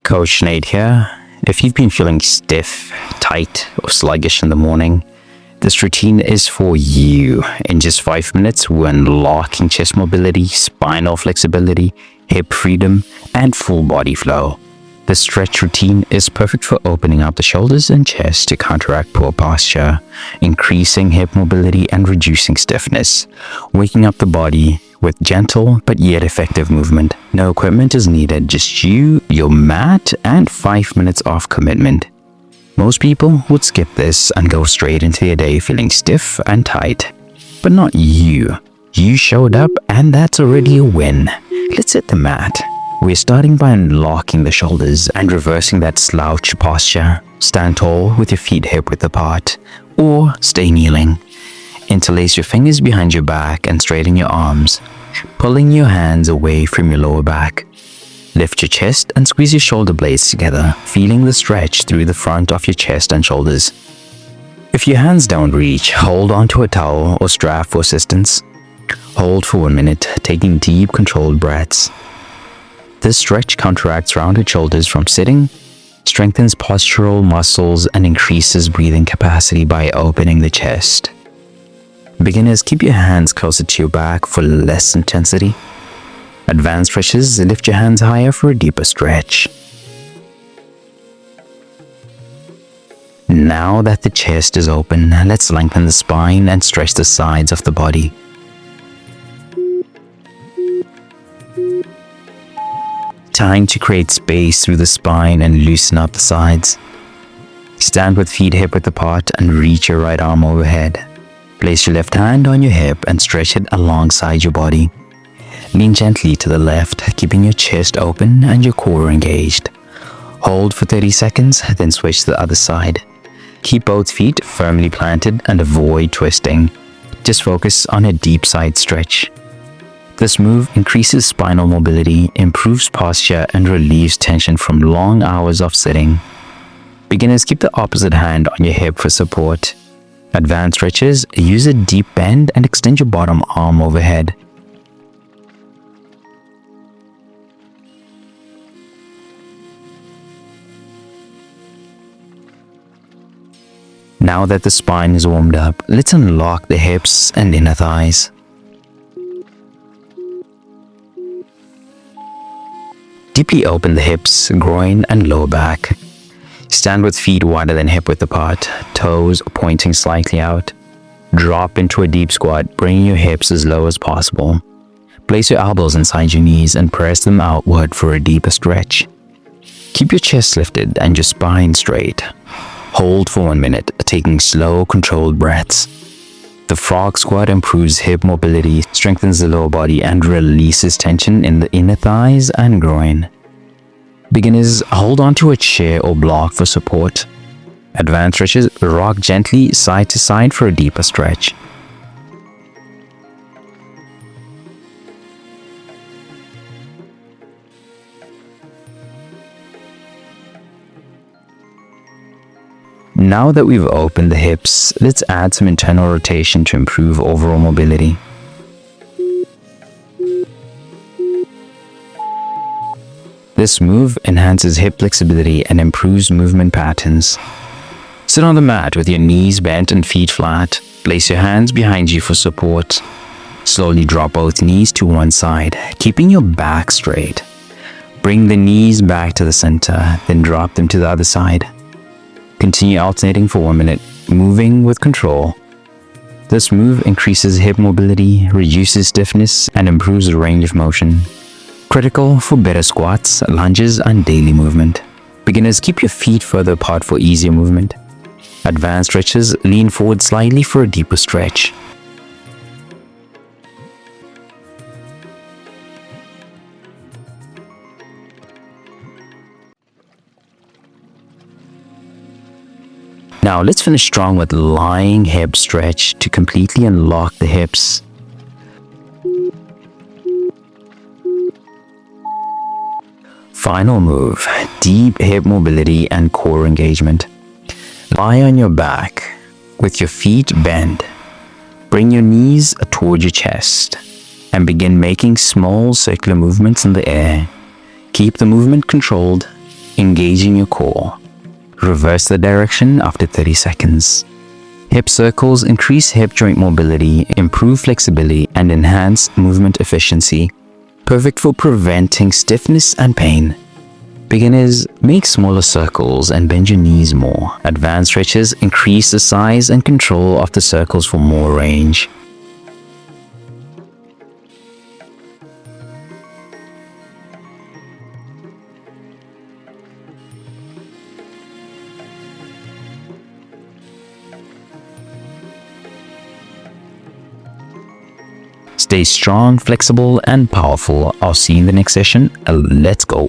Coach Nate here. If you've been feeling stiff, tight, or sluggish in the morning, this routine is for you. In just 5 minutes, we're unlocking chest mobility, spinal flexibility, hip freedom, and full body flow. The stretch routine is perfect for opening up the shoulders and chest to counteract poor posture, increasing hip mobility and reducing stiffness, waking up the body with gentle but yet effective movement. No equipment is needed, just you, your mat, and 5 minutes of commitment. Most people would skip this and go straight into their day feeling stiff and tight. But not you. You showed up, and that's already a win. Let's hit the mat. We're starting by unlocking the shoulders and reversing that slouch posture. Stand tall with your feet hip-width apart, or stay kneeling. Interlace your fingers behind your back and straighten your arms, pulling your hands away from your lower back. Lift your chest and squeeze your shoulder blades together, feeling the stretch through the front of your chest and shoulders. If your hands don't reach, hold onto a towel or strap for assistance. Hold for 1 minute, taking deep, controlled breaths. This stretch counteracts rounded shoulders from sitting, strengthens postural muscles, and increases breathing capacity by opening the chest. Beginners, keep your hands closer to your back for less intensity. Advanced stretches, lift your hands higher for a deeper stretch. Now that the chest is open, let's lengthen the spine and stretch the sides of the body. Time to create space through the spine and loosen up the sides. Stand with feet hip-width apart and reach your right arm overhead. Place your left hand on your hip and stretch it alongside your body. Lean gently to the left, keeping your chest open and your core engaged. Hold for 30 seconds, then switch to the other side. Keep both feet firmly planted and avoid twisting. Just focus on a deep side stretch. This move increases spinal mobility, improves posture, and relieves tension from long hours of sitting. Beginners, keep the opposite hand on your hip for support. Advanced stretches, use a deep bend and extend your bottom arm overhead. Now that the spine is warmed up, let's unlock the hips and inner thighs. Deeply open the hips, groin, and lower back. Stand with feet wider than hip-width apart, toes pointing slightly out. Drop into a deep squat, bringing your hips as low as possible. Place your elbows inside your knees and press them outward for a deeper stretch. Keep your chest lifted and your spine straight. Hold for 1 minute, taking slow, controlled breaths. The frog squat improves hip mobility, strengthens the lower body, and releases tension in the inner thighs and groin. Beginners, hold onto a chair or block for support. Advanced stretches, rock gently side to side for a deeper stretch. Now that we've opened the hips, let's add some internal rotation to improve overall mobility. This move enhances hip flexibility and improves movement patterns. Sit on the mat with your knees bent and feet flat. Place your hands behind you for support. Slowly drop both knees to one side, keeping your back straight. Bring the knees back to the center, then drop them to the other side. Continue alternating for 1 minute, moving with control. This move increases hip mobility, reduces stiffness, and improves the range of motion. Critical for better squats, lunges, and daily movement. Beginners, keep your feet further apart for easier movement. Advanced stretches, lean forward slightly for a deeper stretch. Now let's finish strong with lying hip stretch to completely unlock the hips. Final move, deep hip mobility and core engagement. Lie on your back with your feet bent. Bring your knees toward your chest and begin making small circular movements in the air. Keep the movement controlled. engaging your core. Reverse the direction after 30 seconds. Hip circles increase hip joint mobility, improve flexibility, and enhance movement efficiency. Perfect for preventing stiffness and pain. Beginners, make smaller circles and bend your knees more. Advanced stretches increase the size and control of the circles for more range. Stay strong, flexible, and powerful. I'll see you in the next session. Let's go.